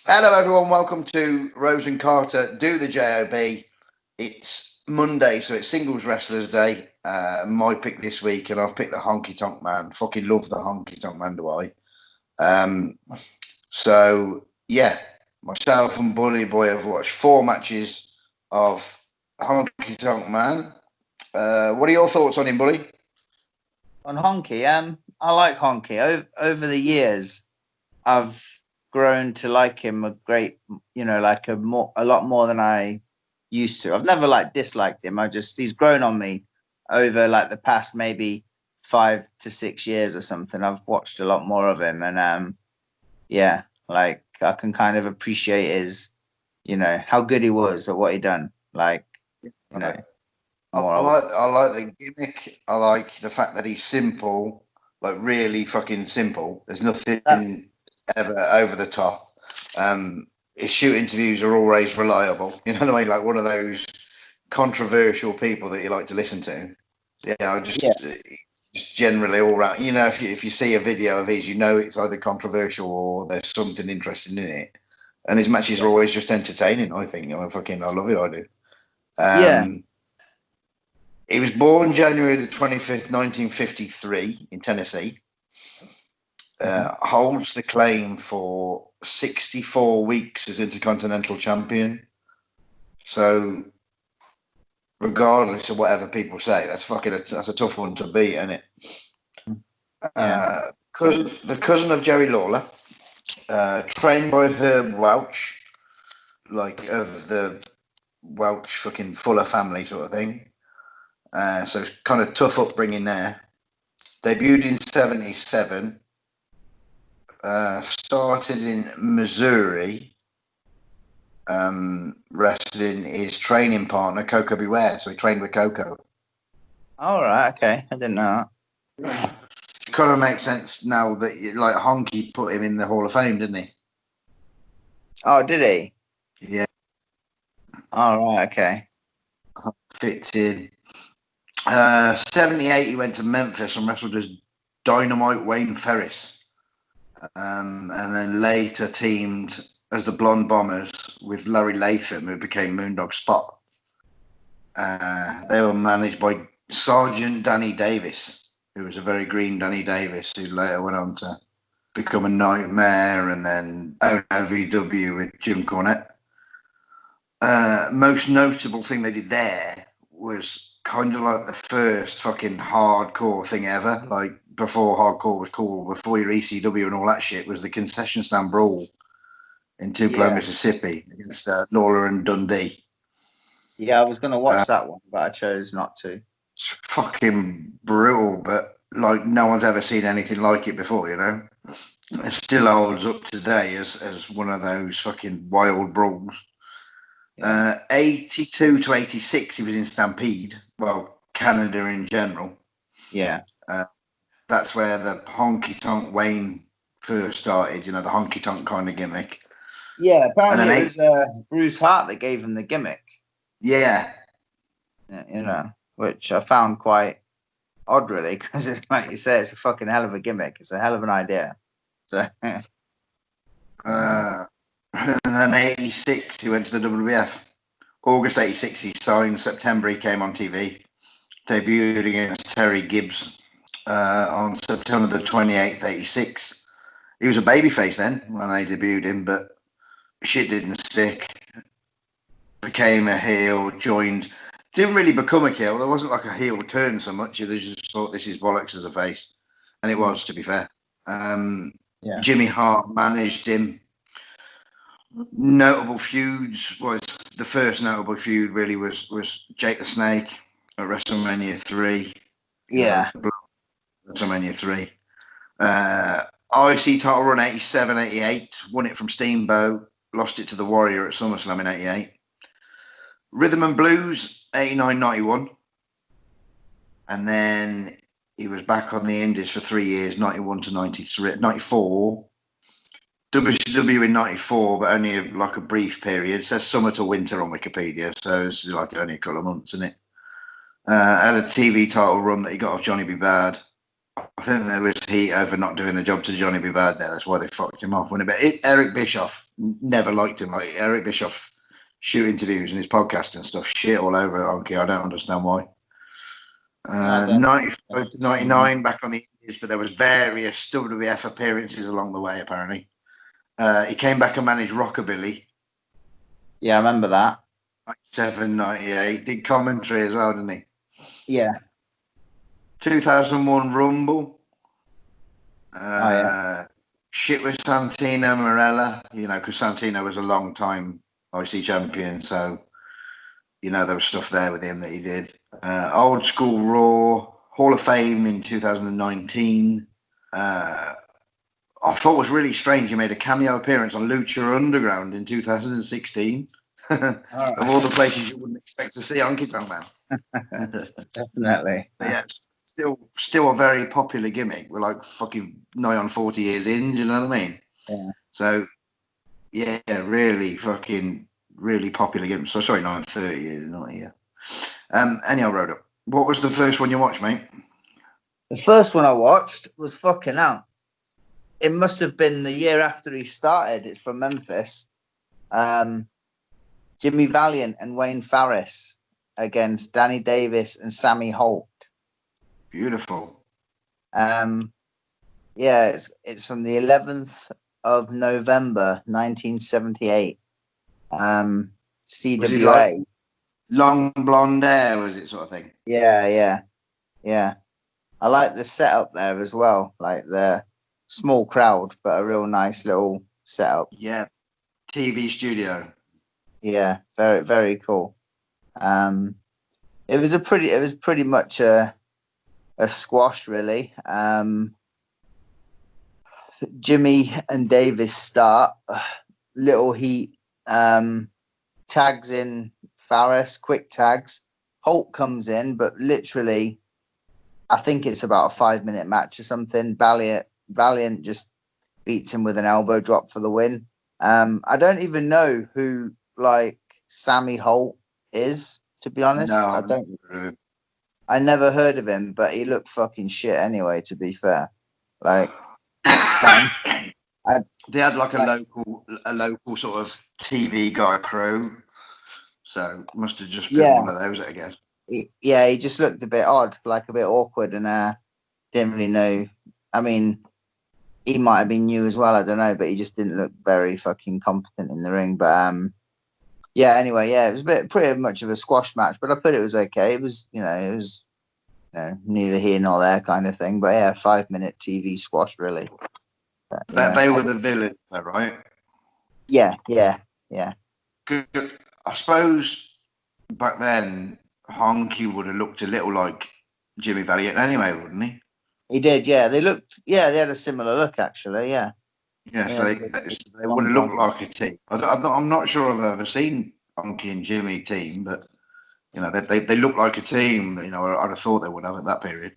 Hello, everyone. Welcome to Rose and Carter Do the JOB. It's Monday, so it's Singles Wrestlers Day. My pick this week, and I've picked the Honky Tonk Man. Fucking love the Honky Tonk Man, do I? Um, yeah, myself and Bully Boy have watched 4 matches of Honky Tonk Man. What are your thoughts on him, Bully? On Honky, I like Honky. Over the years, I've grown to like him a lot more than I used to. I've never disliked him. He's grown on me over the past maybe 5 to 6 years or something. I've watched a lot more of him, and yeah, I can kind of appreciate his, how good he was at what he done. You know, more. I like the gimmick. I like the fact that he's simple, like really fucking simple. There's nothing ever over the top. His shoot interviews are always reliable. You know what I mean? Like one of those controversial people that you like to listen to. Yeah, just generally all right. You know, if you see a video of his, you know it's either controversial or there's something interesting in it. And his matches are always just entertaining. I think. I love it. I do. Yeah. He was born January the 25th, 1953 in Tennessee. Holds the claim for 64 weeks as Intercontinental Champion. So, regardless of whatever people say, that's a tough one to beat, isn't it? Yeah. The cousin of Jerry Lawler, trained by Herb Welch, like of the Welch fucking Fuller family sort of thing. So it's kind of tough upbringing there. Debuted in '77. Started in Missouri. Wrestling his training partner Coco Beware, so he trained with Coco. All right. Okay, I didn't know that. It kind of makes sense now that Honky put him in the Hall of Fame, didn't he? Oh, did he? Yeah. All right. Okay. Fits in. '78, he went to Memphis and wrestled as Dynamite Wayne Ferris. And then later teamed as the Blonde Bombers with Larry Latham, who became Moondog Spot. They were managed by Sergeant Danny Davis, who was a very green Danny Davis, who later went on to become a Nightmare and then OVW with Jim Cornette. Most notable thing they did there was kind of like the first fucking hardcore thing ever, like before hardcore was cool, before your ECW and all that shit, was the concession stand brawl in Tupelo, Mississippi against Lawler and Dundee. Yeah, I was going to watch that one, but I chose not to. It's fucking brutal, but like no one's ever seen anything like it before, you know? It still holds up today as one of those fucking wild brawls. 82 to 86, he was in Stampede. Well, Canada in general. Yeah. That's where the Honky Tonk Wayne first started, you know, the honky tonk kind of gimmick. Yeah, apparently it was Bruce Hart that gave him the gimmick. Yeah. You know, which I found quite odd, really, because it's like you say, it's a fucking hell of a gimmick. It's a hell of an idea. So. And then '86, he went to the WWF. August '86, he signed. September, he came on TV. Debuted against Terry Gibbs on September the 28th, '86. He was a babyface then when they debuted him, but shit didn't stick. Became a heel, joined. Didn't really become a heel. There wasn't like a heel turn so much. They just thought this is bollocks as a face. And it was, to be fair. Jimmy Hart managed him. Notable feuds was the first notable feud really was Jake the Snake at WrestleMania 3. Yeah. WrestleMania 3. IC title run 87, 88. Won it from Steamboat. Lost it to the Warrior at SummerSlam in 88. Rhythm and Blues 89, 91. And then he was back on the Indies for 3 years, 91 to 93, 94. WCW in 94, but only like a brief period. It says summer to winter on Wikipedia, so it's like only a couple of months, isn't it? Had a TV title run that he got off Johnny B. Bad. I think there was heat over not doing the job to Johnny B. Bad there. That's why they fucked him off. But Eric Bischoff never liked him. Like Eric Bischoff shoot interviews and his podcast and stuff, shit all over Honky. I don't understand why. No, I don't. 95 to 99 back on the Indies, but there was various WWF appearances along the way, apparently. He came back and managed Rockabilly. Yeah, I remember that. 97, 98. Did commentary as well, didn't he? Yeah. 2001 Rumble. Yeah. Shit with Santino Marella, because Santino was a long time IC champion, so there was stuff there with him that he did. Old School Raw, Hall of Fame in 2019. I thought was really strange. He made a cameo appearance on Lucha Underground in 2016. Of all the places you wouldn't expect to see Honky Tonk Man. Definitely. But yeah, still a very popular gimmick. We're like fucking nigh on 40 years in, do you know what I mean? Yeah. So, yeah, really popular gimmick. So, sorry, 30 years, not a year. Anyhow, Rhoda, what was the first one you watched, mate? The first one I watched was fucking hell. It must have been the year after he started. It's from Memphis. Jimmy Valiant and Wayne Farris against Danny Davis and Sammy Holt. Beautiful. Yeah, it's from the 11th of November, 1978. CWA. Like long blonde hair, was it, sort of thing? Yeah. I like the setup there as well, like the small crowd, but a real nice little setup. Yeah, TV studio. Yeah, very very cool. It was pretty much a squash, really. Jimmy and Davis start, little heat, tags in Farris, quick tags. Holt comes in, but literally, I think it's about a 5-minute match or something. Valiant just beats him with an elbow drop for the win. I don't even know who like Sammy Holt is, to be honest. No, I never heard of him, but he looked fucking shit anyway, to be fair. Like they had like a local sort of TV guy crew, so must have just been one of those, I guess. He just looked a bit odd, like a bit awkward, and didn't really know. I mean, he might have been new as well. I don't know, but he just didn't look very fucking competent in the ring. But anyway, it was pretty much of a squash match, but I thought it was okay. It was, neither here nor there kind of thing. But yeah, 5-minute TV squash, really. But, They were the villains, though, right? Yeah. I suppose back then Honky would have looked a little like Jimmy Valiant anyway, wouldn't he? He did, yeah. They had a similar look, actually, yeah. Yeah, so they would have looked like a team. I'm not sure I've ever seen Honky and Jimmy team, but they look like a team. I'd have thought they would have at that period.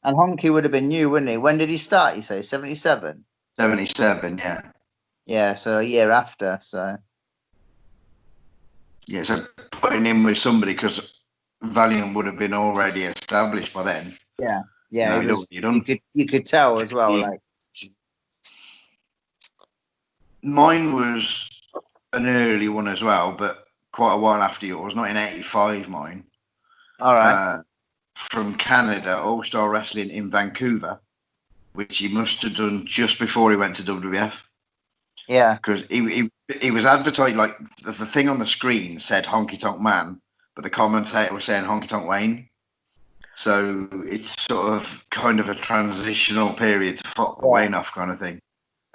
And Honky would have been new, wouldn't he? When did he start? You say 77. 77, yeah. Yeah, so a year after. So yeah, so putting him with somebody because Valiant would have been already established by then. Yeah. You could tell as well. Like mine was an early one as well, but quite a while after yours. Not in '85, mine. All right. From Canada, All Star Wrestling in Vancouver, which he must have done just before he went to WWF. Yeah, because he was advertised, like the thing on the screen said Honky Tonk Man, but the commentator was saying Honky Tonk Wayne. So it's sort of kind of a transitional period to fuck the Wayne off kind of thing.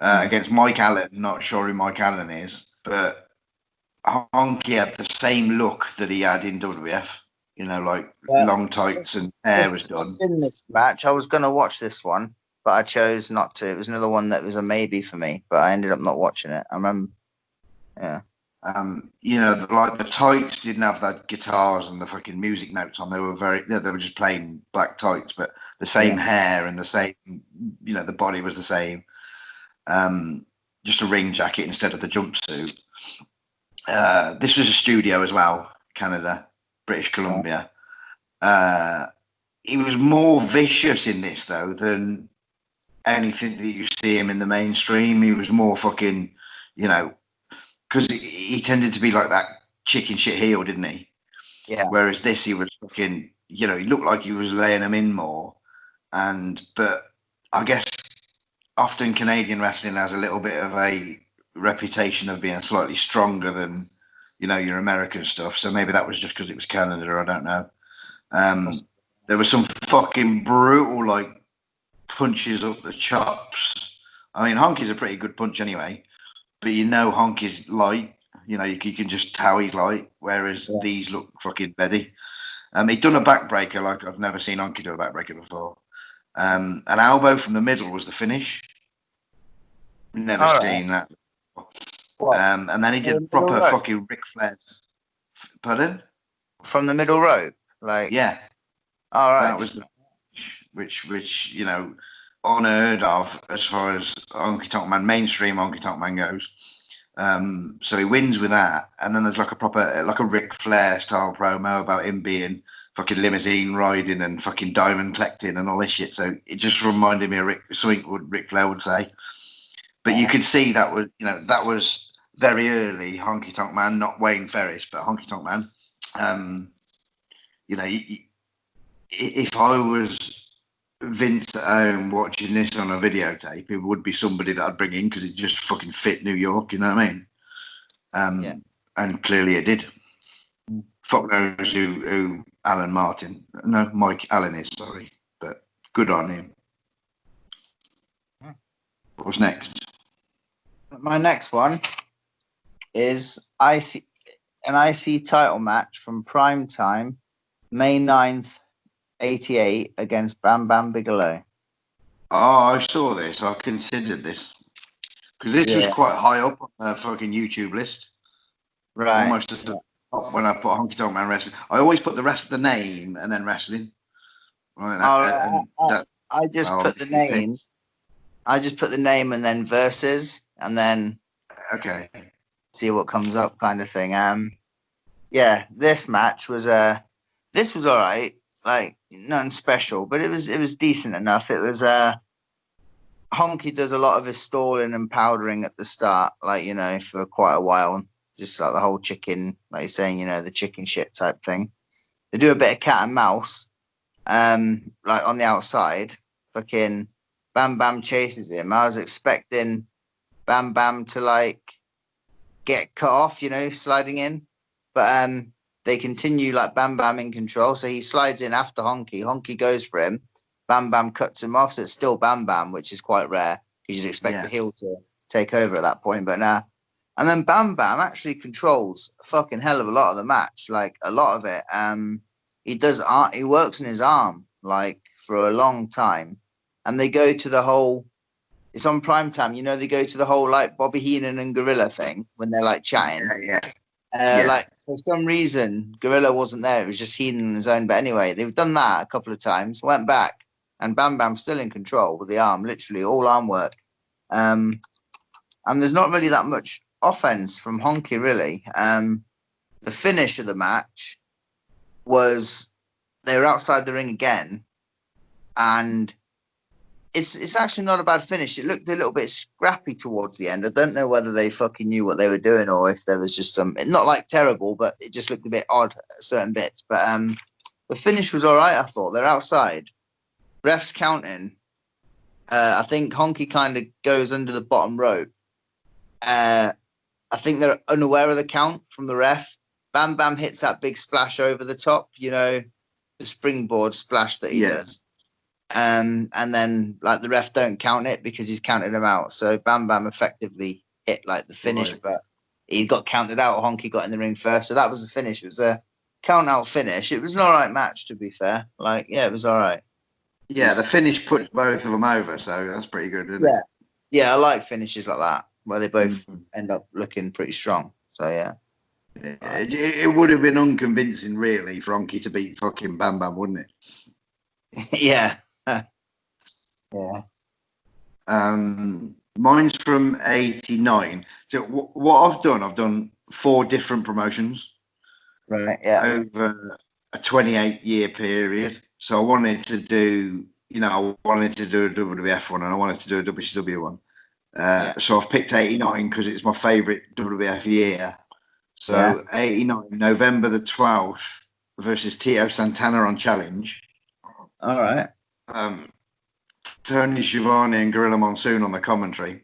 Against Mike Allen, not sure who Mike Allen is, but Honky had the same look that he had in WWF. Long tights and hair was done. In this match, I was going to watch this one, but I chose not to. It was another one that was a maybe for me, but I ended up not watching it. I remember, yeah. Like the tights didn't have that guitars and the fucking music notes on. They were they were just plain black tights, but the same hair and the same, the body was the same. Just a ring jacket instead of the jumpsuit. This was a studio as well, Canada, British Columbia. He was more vicious in this though than anything that you see him in the mainstream. He was more fucking, because he tended to be like that chicken shit heel, didn't he? Yeah. Whereas this, he was fucking, he looked like he was laying them in more. But I guess often Canadian wrestling has a little bit of a reputation of being slightly stronger than, your American stuff. So maybe that was just because it was Canada. I don't know. There was some fucking brutal like punches up the chops. I mean, Honky's a pretty good punch anyway, but Honky's light. You can just tell he's light, whereas these look fucking ready. He'd done a backbreaker like I've never seen Honky do a backbreaker before. An elbow from the middle was the finish. Never seen that. And then he did proper fucking Ric Flair. Pardon? From the middle rope, like yeah. All right. That was which unheard of as far as Honky Tonk Man, mainstream Honky Tonk Man goes. So he wins with that, and then there's like a Ric Flair style promo about him being fucking limousine riding and fucking diamond collecting and all this shit. So it just reminded me of something Ric Flair would say. But you could see that was very early Honky Tonk Man, not Wayne Ferris, but Honky Tonk Man. If I was Vince at home watching this on a videotape, it would be somebody that I'd bring in because it just fucking fit New York, you know what I mean? And clearly it did. Fuck knows who Mike Allen is, sorry, but good on him. What's next? My next one is an IC title match from Prime Time, May 9th, 88 against Bam Bam Bigelow. Oh, I saw this. I considered this because this was quite high up on the fucking YouTube list. Right. Almost at the top when I put Honky Tonk Man wrestling. I always put the rest of the name and then wrestling. Right. I just put the name. I just put the name and then verses and then see what comes up, kind of thing. This match was this was all right. Like nothing special, but it was decent enough. It was Honky does a lot of his stalling and powdering at the start, for quite a while. Just like the whole chicken, like you're saying, the chicken shit type thing. They do a bit of cat and mouse, like on the outside. Fucking Bam Bam chases him. I was expecting Bam Bam to like get cut off, sliding in, but they continue like Bam Bam in control. So he slides in after Honky. Honky goes for him. Bam Bam cuts him off. So it's still Bam Bam, which is quite rare because you'd expect the heel to take over at that point. But nah. And then Bam Bam actually controls a fucking hell of a lot of the match, like a lot of it. He works in his arm like for a long time. And they go to the whole, it's on Prime Time, they go to the whole like Bobby Heenan and Gorilla thing when they're like chatting. Like for some reason, Gorilla wasn't there. It was just Heenan on his own. But anyway, they've done that a couple of times, went back, and Bam Bam's still in control with the arm, literally all arm work. And there's not really that much offense from Honky, really. The finish of the match was they were outside the ring again, and it's actually not a bad finish. It looked a little bit scrappy towards the end. I don't know whether they fucking knew what they were doing or if there was just not like terrible, but it just looked a bit odd at certain bits. But the finish was all right, I thought. They're outside. Ref's counting. I think Honky kind of goes under the bottom rope. I think they're unaware of the count from the ref. Bam Bam hits that big splash over the top, the springboard splash that he does. And then like the ref don't count it because he's counted him out. So Bam Bam effectively hit like the finish, but he got counted out. Honky got in the ring first. So that was the finish. It was a count out finish. It was an all right match, to be fair. It was all right. Yeah, the finish puts both of them over, so that's pretty good, isn't it? Yeah, I like finishes like that where they both end up looking pretty strong. So yeah. It would have been unconvincing, really, for Honky to beat fucking Bam Bam, wouldn't it? Yeah. Mine's from 89. So what I've done 4 different promotions. Right, yeah. Over a 28-year period. So I wanted to do, a WWF one and I wanted to do a WCW one. So I've picked 89 because it's my favourite WWF year. So Yeah. 89, November the 12th versus Tito Santana on Challenge. All right. Tony Schiavone and Gorilla Monsoon on the commentary.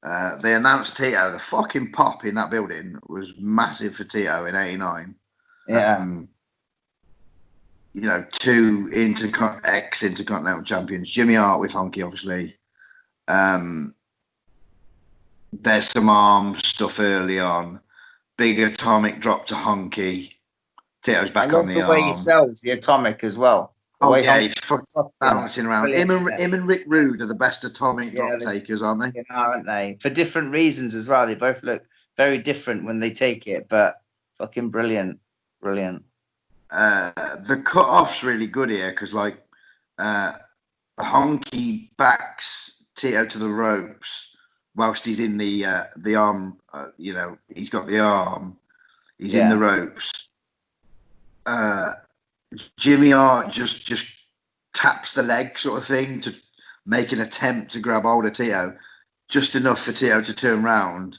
They announced Tito. The fucking pop in that building was massive for Tito in 89. Yeah. You know, two ex-intercontinental champions. Jimmy Hart with Honky, obviously. There's some arm stuff early on. Big atomic drop to Honky. Tito's back on the way he arm. sells the atomic as well. He's fucking bouncing around. Him and Rick Rude are the best atomic drop takers, aren't they? Aren't they? For different reasons as well. They both look very different when they take it, but fucking brilliant. Brilliant. The cut-off's really good here because, like, Honky backs Tito to the ropes whilst he's in the arm. You know, he's got the arm. He's in the ropes. Jimmy Hart just taps the leg sort of thing to make an attempt to grab hold of Tito, just enough for Tito to turn round,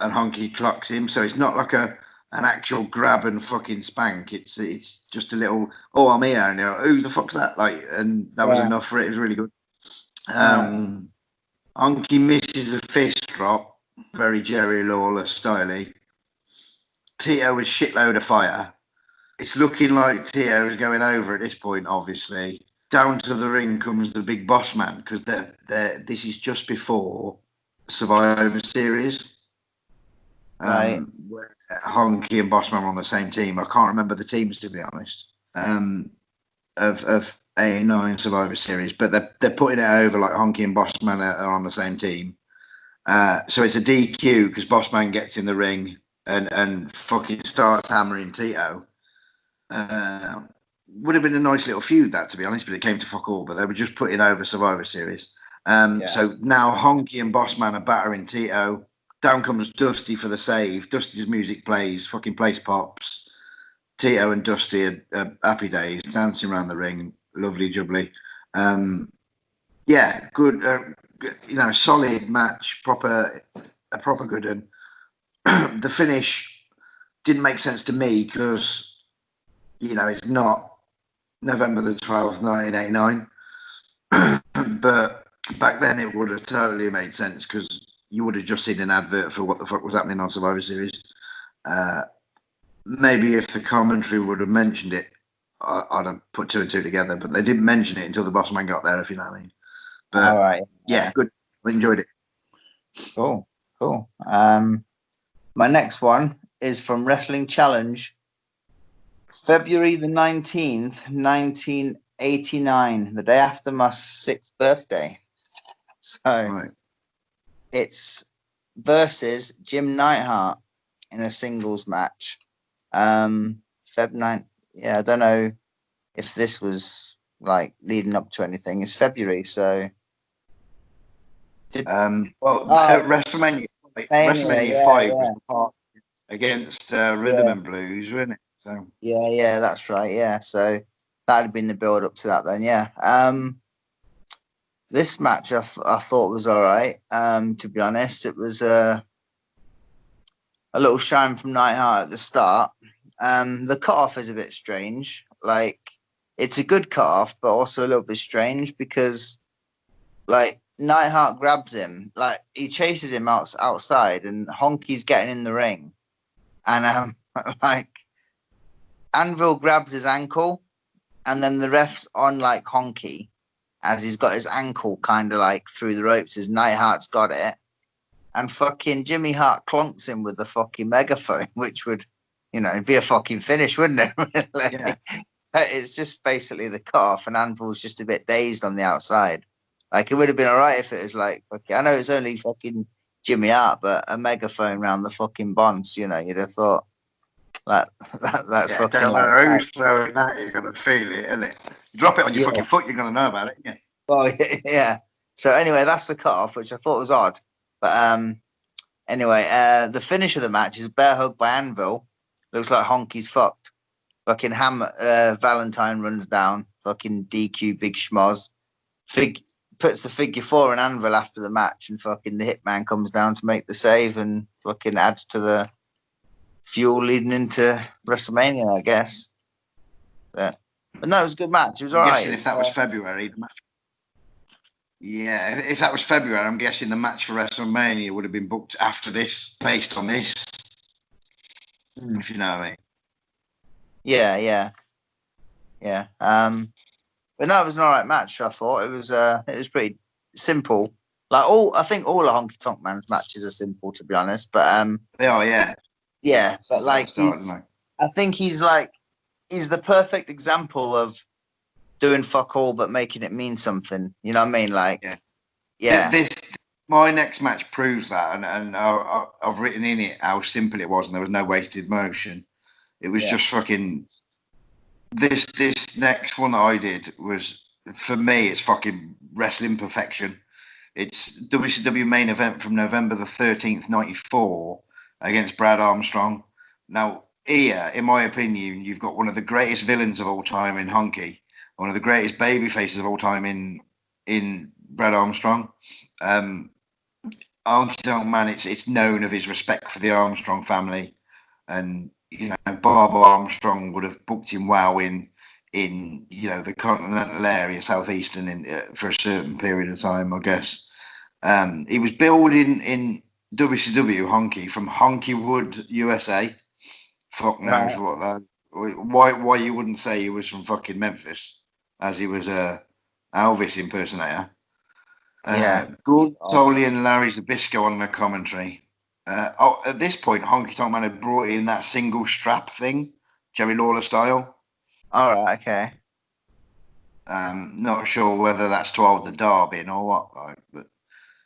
and Honky clocks him. So it's not like an actual grab and fucking spank. It's just a little, oh, I'm here, and you know, who the fuck's that? Like, and that was enough for it. It was really good. Honky misses a fist drop, very Jerry Lawler styley. Tito with shitload of fire. It's looking like Tito is going over at this point, obviously. Down to the ring comes the big boss man, because this is just before Survivor Series. Right. Where Honky and Bossman are on the same team. I can't remember the teams, to be honest, of 89 Survivor Series, but they're putting it over like Honky and Bossman are on the same team. So it's a DQ because Bossman gets in the ring and fucking starts hammering Tito. Would have been a nice little feud, that, to be honest, but it came to fuck all. But they were just putting over Survivor Series. So now Honky and Bossman are battering Tito. Down comes Dusty for the save. Dusty's music plays, fucking place pops. Tito and Dusty are happy days, dancing around the ring, lovely jubbly. Good, you know, solid match, a proper good one. The finish didn't make sense to me because, you know, it's not November the 12th, 1989. But back then it would have totally made sense because you would have just seen an advert for what the fuck was happening on Survivor Series. Maybe if the commentary would have mentioned it, I'd have put two and two together, but they didn't mention it until the boss man got there, if you know what I mean. But, all right. Yeah, good. I enjoyed it. Cool. My next one is from Wrestling Challenge, February the 19th, 1989, the day after my 6th birthday. So it's versus Jim Neidhart in a singles match. Feb 9th. Yeah, I don't know if this was like leading up to anything. It's February, so. WrestleMania 5 was the part against Rhythm and Blues, wasn't it? So yeah, that's right. Yeah, so that had been the build up to that then. Yeah. This match I thought was all right. To be honest, it was a little shine from Neidhart at the start. The cutoff is a bit strange. Like, it's a good cutoff, but also a little bit strange because, like, Neidhart grabs him, like he chases him outside, and Honky's getting in the ring, and like Anvil grabs his ankle, and then the ref's on like Honky as he's got his ankle kind of like through the ropes as Neidhart's got it, and fucking Jimmy Hart clonks him with the fucking megaphone, which would, you know, be a fucking finish, wouldn't it? Really? Yeah. It's just basically the cutoff, and Anvil's just a bit dazed on the outside. Like, it would have been all right if it was like, okay, I know it's only fucking Jimmy Hart, but a megaphone around the fucking bonds, you know, you'd have thought that's fucking. Don't know who's throwing that, you're going to feel it, isn't it? Drop it on your fucking foot, you're going to know about it, yeah. Well, yeah. So anyway, that's the cutoff, which I thought was odd. But anyway, the finish of the match is a bear hug by Anvil. Looks like Honky's fucked. Fucking Valentine runs down. Fucking DQ, big schmoz. puts the figure 4 in anvil after the match, and fucking the Hitman comes down to make the save and fucking adds to the fuel leading into WrestleMania, I guess. But no, it was a good match. It was I'm all guessing right. if that was February, the match. Yeah, if that was February, I'm guessing the match for WrestleMania would have been booked after this, based on this. If you know what I mean. Yeah. But no, it was an all right match. I thought it was pretty simple. Like I think all the Honky Tonk Man's matches are simple, to be honest. But They are, yeah. yeah. But like, I think he's the perfect example of doing fuck all but making it mean something. You know what I mean? Like, yeah. My next match proves that, and I've written in it how simple it was, and there was no wasted motion. It was just fucking. This next one that I did was, for me, it's fucking wrestling perfection. It's WCW main event from November the 13th, 94 against Brad Armstrong. Now, here, in my opinion, you've got one of the greatest villains of all time in Honky, one of the greatest baby faces of all time in Brad Armstrong. Honky Tonk Man, it's known of his respect for the Armstrong family, and Bob Armstrong would have booked him well in the continental area, southeastern, for a certain period of time, I guess. He was billed in WCW Honky from Honkywood, USA. Fuck knows what that. Why you wouldn't say he was from fucking Memphis, as he was a Elvis impersonator. Good, Tolly and Larry Zabisco on the commentary. At this point, Honky Tonk Man had brought in that single strap thing, Jerry Lawler style. All right, okay. Not sure whether that's to hold the derby in or what, but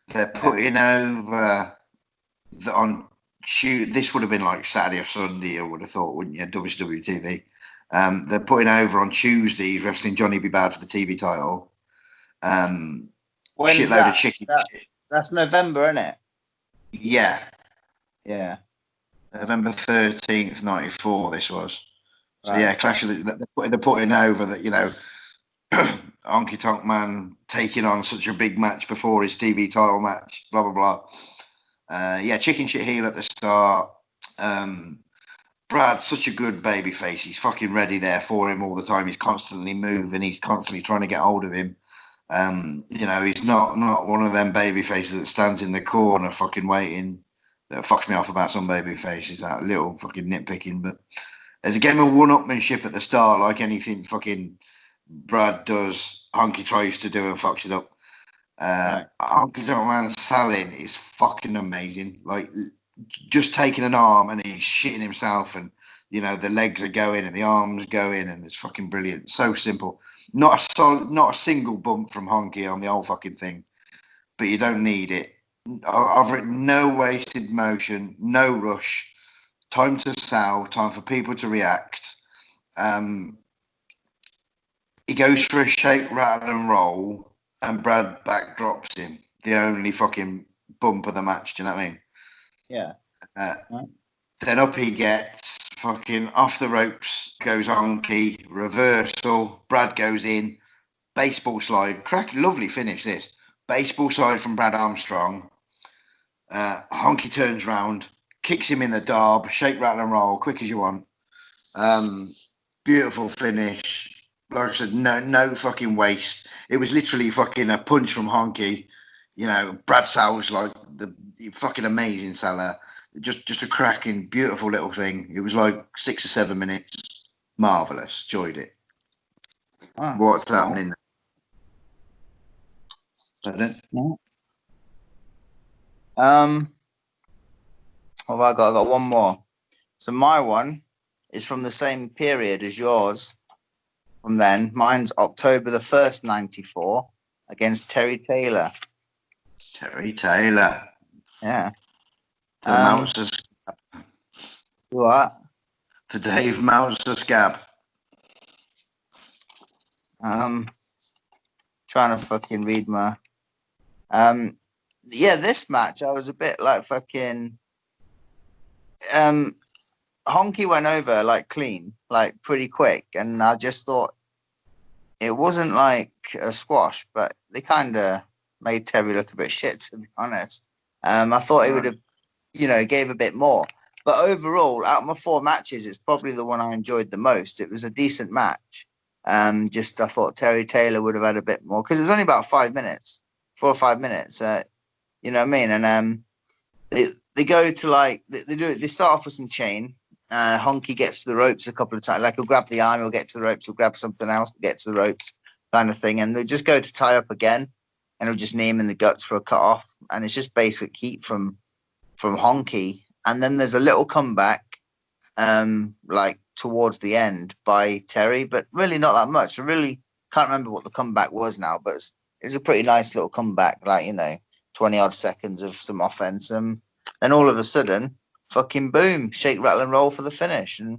they're putting over this would have been like Saturday or Sunday, I would have thought, wouldn't you? WCW TV. They're putting over on Tuesdays wrestling Johnny B. Bad for the TV title. When's that? Of chicken. That's November, isn't it? Yeah. Yeah. November 13th, 94, this was. So, yeah, Clash of they're putting over that, Honky Tonk Man taking on such a big match before his TV title match, blah, blah, blah. Chicken shit heel at the start. Brad's such a good baby face. He's fucking ready there for him all the time. He's constantly moving. He's constantly trying to get hold of him. He's not one of them baby faces that stands in the corner fucking waiting. That fucks me off about some baby faces, that little fucking nitpicking. But there's a game of one-upmanship at the start, like anything fucking Brad does, Honky tries to do and fucks it up. Honky Tonk Man selling is fucking amazing. Like, just taking an arm and he's shitting himself, and the legs are going and the arms going, and it's fucking brilliant. So simple. Not a single bump from Honky on the whole fucking thing, but you don't need it. I've written no wasted motion, no rush, time to sell, time for people to react. He goes for a shake, rattle, and roll, and Brad backdrops him. The only fucking bump of the match. Do you know what I mean? Yeah. Then up he gets, fucking off the ropes, goes Honky, reversal, Brad goes in, baseball slide, lovely finish this. Baseball slide from Brad Armstrong. Honky turns round, kicks him in the darb, shake, rattle and roll, quick as you want. Beautiful finish. Like I said, no fucking waste. It was literally fucking a punch from Honky. Brad sells like the fucking amazing seller. Just a cracking, beautiful little thing. It was like 6 or 7 minutes. Marvellous. Enjoyed it. What's happening? What have I got? I got one more. So my one is from the same period as yours. From then, mine's October the 1st, 94, against Terry Taylor. Terry Taylor. Yeah. For the Meltzer Scab. What? For Dave Meltzer Scab. Trying to fucking read my. This match I was a bit like fucking. Honky went over like clean, like pretty quick, and I just thought it wasn't like a squash, but they kind of made Terry look a bit shit, to be honest. I thought he would have, gave a bit more. But overall, out of my 4 matches, it's probably the one I enjoyed the most. It was a decent match. Just I thought Terry Taylor would have had a bit more because it was only about 5 minutes, 4 or 5 minutes. You know what I mean? And they go to like they start off with some chain. Honky gets to the ropes a couple of times. Like he'll grab the arm, he'll get to the ropes, he'll grab something else, get to the ropes, kind of thing. And they just go to tie up again, and he'll just knee him in the guts for a cut off. And it's just basic heat from Honky. And then there's a little comeback, like towards the end by Terry, but really not that much. I really can't remember what the comeback was now, but it's a pretty nice little comeback, like 20 odd seconds of some offense. And all of a sudden, fucking boom, shake, rattle, and roll for the finish. And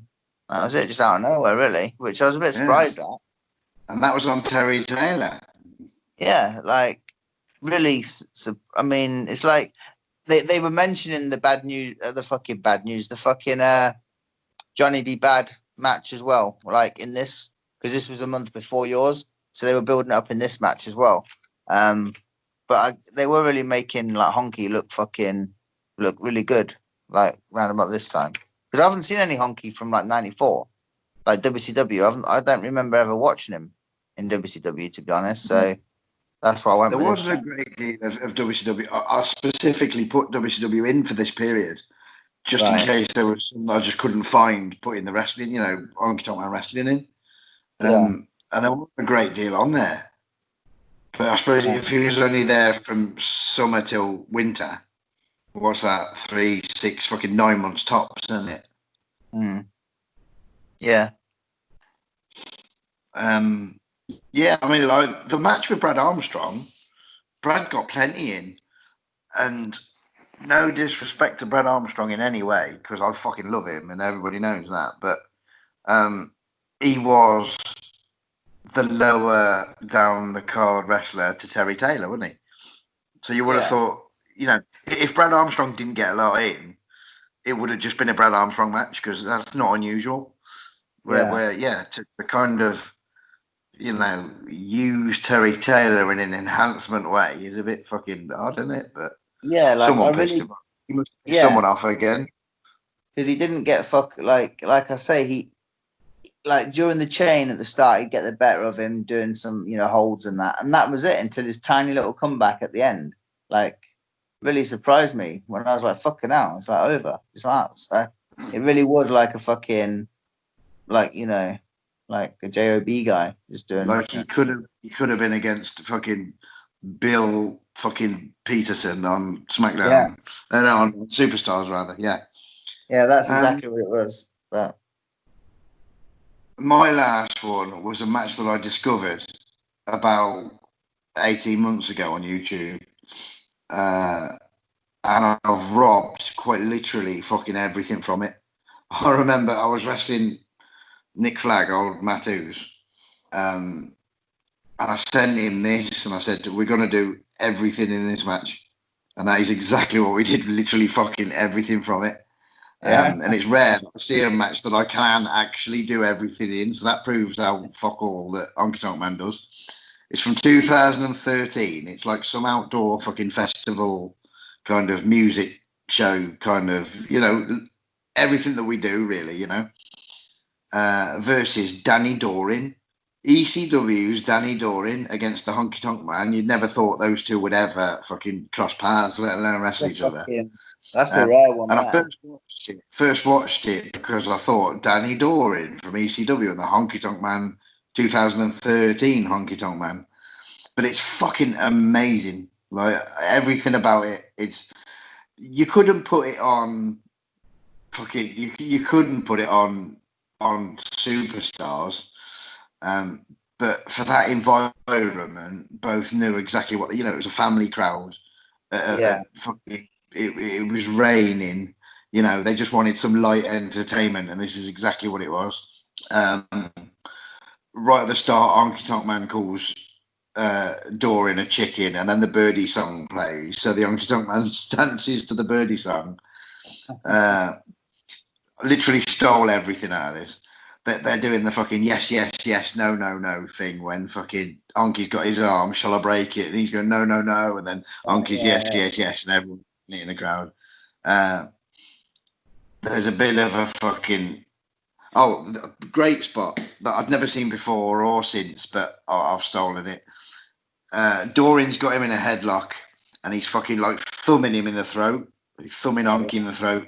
that was it, just out of nowhere, really, which I was a bit surprised at. And that was on Terry Taylor. Yeah, like really. I mean, it's like they were mentioning the bad news, the fucking bad news, the fucking Johnny B. Bad match as well. Like in this, because this was a month before yours, so they were building it up in this match as well. But they were really making like Honky look really good, like round about this time. Because I haven't seen any Honky from like '94, like WCW. I don't remember ever watching him in WCW, to be honest. So that's why I went. There wasn't a great deal of WCW. I specifically put WCW in for this period, just in case there was something I just couldn't find putting the wrestling, Honky Tonk Man wrestling in. And there wasn't a great deal on there. But I suppose if he was only there from summer till winter, what's that? 3, 6, fucking 9 months tops, isn't it? Yeah. Yeah, I mean, like the match with Brad Armstrong, Brad got plenty in, and no disrespect to Brad Armstrong in any way, because I fucking love him, and everybody knows that. But he was the lower down the card wrestler to Terry Taylor, wasn't he? So you would have thought, if Brad Armstrong didn't get a lot in, it would have just been a Brad Armstrong match, because that's not unusual. To kind of, use Terry Taylor in an enhancement way is a bit fucking odd, isn't it? But someone pissed him off. He must piss someone off again. Because he didn't get like I say, he like during the chain at the start, he'd get the better of him doing some, holds and that was it until his tiny little comeback at the end. Like really surprised me when I was like, fucking hell, it's like over. It's like, so it really was like a fucking, like, like a JOB guy just doing. Like he could have been against fucking Bill fucking Peterson on SmackDown. No, on Superstars rather. Yeah. Yeah, that's exactly what it was. But my last one was a match that I discovered about 18 months ago on YouTube. And I've robbed quite literally fucking everything from it. I remember I was wrestling Nick Flag, old Matthews, and I sent him this and I said, we're going to do everything in this match. And that is exactly what we did, literally fucking everything from it. And it's rare to see a match that I can actually do everything in. So that proves how fuck all that Honky Tonk Man does. It's from 2013. It's like some outdoor fucking festival kind of music show, kind of, everything that we do, really, versus Danny Doring. ECW's Danny Doring against the Honky Tonk Man. You'd never thought those two would ever fucking cross paths, let alone wrestle each other. That's a rare one. And I first watched it because I thought Danny Doring from ECW and the Honky Tonk Man 2013 Honky Tonk Man. But it's fucking amazing. Like everything about it, you couldn't put it on fucking you couldn't put it on Superstars. But for that environment, both knew exactly what it was a family crowd. It was raining. They just wanted some light entertainment, and this is exactly what it was. Right at the start, Honky Tonk Man calls Doring a chicken, and then the Birdie song plays. So the Honky Tonk Man dances to the Birdie song. Literally stole everything out of this. they're doing the fucking yes, yes, yes, no, no, no thing when fucking Honky's got his arm, shall I break it? And he's going, no, no, no. And then Honky's yes, yes, yes, and everyone in the crowd. There's a bit of a fucking great spot that I've never seen before or since, but I've stolen it. Dorian's got him in a headlock and he's fucking like thumbing him in the throat. He's thumbing Honky in the throat.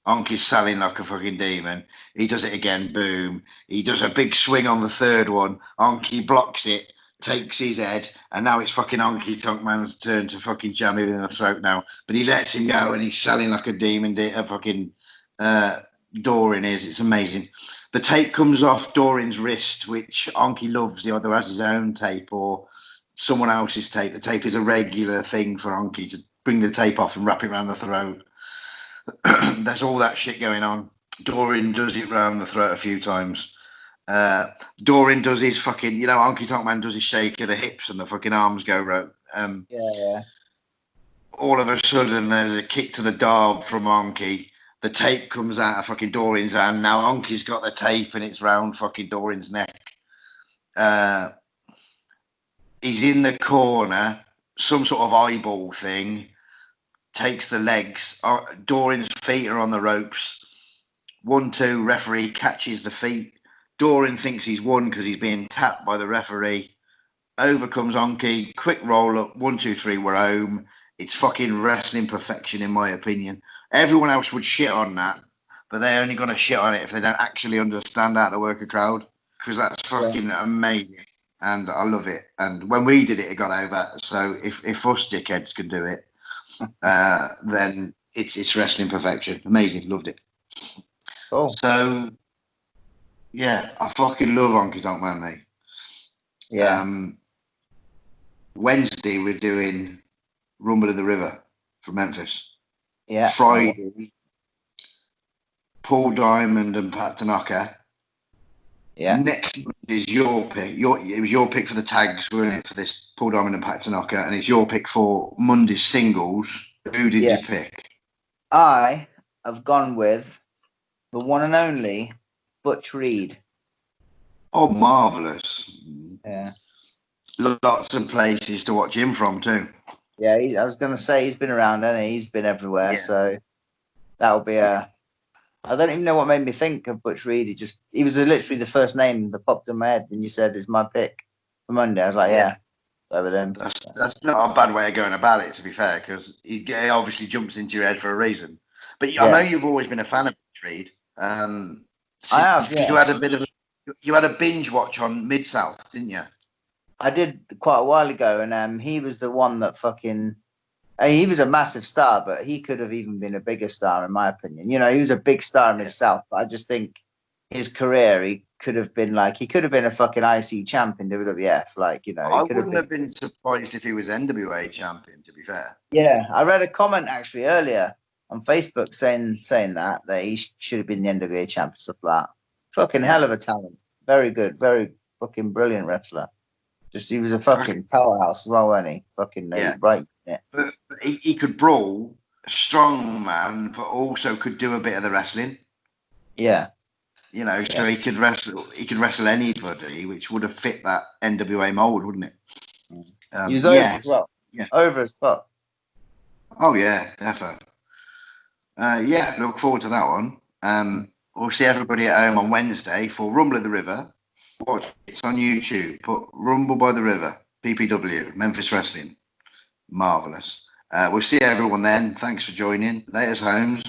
Honky's selling like a fucking demon. He does it again, boom. He does a big swing on the third one. Honky blocks it, takes his head, and now it's fucking Honky Tonk Man's turn to fucking jam him in the throat now. But he lets him go and he's selling like a demon. A fucking Dorian is. It's amazing. The tape comes off Dorian's wrist, which Honky loves. He either has his own tape or someone else's tape. The tape is a regular thing for Honky to bring the tape off and wrap it around the throat. There's all that shit going on. Dorian does it round the throat a few times. Dorian does his fucking, Honky Tonk Man does his shake of the hips and the fucking arms go round. All of a sudden, there's a kick to the darb from Honky. The tape comes out of fucking Dorian's hand. Now Honky's got the tape and it's round fucking Dorian's neck. He's in the corner, some sort of eyeball thing. Takes the legs. Dorian's feet are on the ropes. 1-2, referee catches the feet. Dorian thinks he's won because he's being tapped by the referee. Over comes Honky. Quick roll up. 1, 2, 3. We're home. It's fucking wrestling perfection, in my opinion. Everyone else would shit on that, but they're only going to shit on it if they don't actually understand how to work a crowd, because that's fucking amazing. And I love it. And when we did it, it got over. So if us dickheads can do it, then it's wrestling perfection. Amazing, loved it. Cool. So yeah, I fucking love Honky Tonk Man, mate. Yeah. Wednesday we're doing Rumble in the River from Memphis. Yeah. Friday, Paul Diamond and Pat Tanaka. Yeah. Next month is your pick. It was your pick for the tags, wasn't it, for this Paul Diamond and Pat Tanaka, and it's your pick for Monday's singles. Who did you pick? I have gone with the one and only Butch Reed. Oh, marvellous. Yeah. Lots of places to watch him from, too. Yeah, I was going to say he's been around, hasn't he? He's been everywhere, so that'll be a... I don't even know what made me think of Butch Reed. He was literally the first name that popped in my head when you said it's my pick for Monday. I was like, over them. That's not a bad way of going about it, to be fair, because he obviously jumps into your head for a reason. But I know you've always been a fan of Butch Reed. I have. Yeah. You had a binge watch on Mid-South, didn't you? I did quite a while ago, and he was the one that fucking... he was a massive star, but he could have even been a bigger star, in my opinion. He was a big star in himself, but I just think his career, he could have been a fucking IC champ in WWF. I wouldn't have been surprised if he was NWA champion, to be fair. Yeah, I read a comment actually earlier on Facebook saying that he should have been the NWA champ, stuff like that. Fucking hell of a talent. Very good, very fucking brilliant wrestler. He was a fucking powerhouse as well, wasn't he? Fucking right. Yeah. But he could brawl, strong man, but also could do a bit of the wrestling. Yeah. So he could wrestle anybody, which would have fit that NWA mold, wouldn't it? He was over as well. Yeah. Over as fuck. Oh yeah, definitely. Look forward to that one. We'll see everybody at home on Wednesday for Rumble in the River. Watch it's on YouTube. Put Rumble by the River, PPW, Memphis Wrestling. Marvellous. We'll see everyone then. Thanks for joining. Laters, Holmes.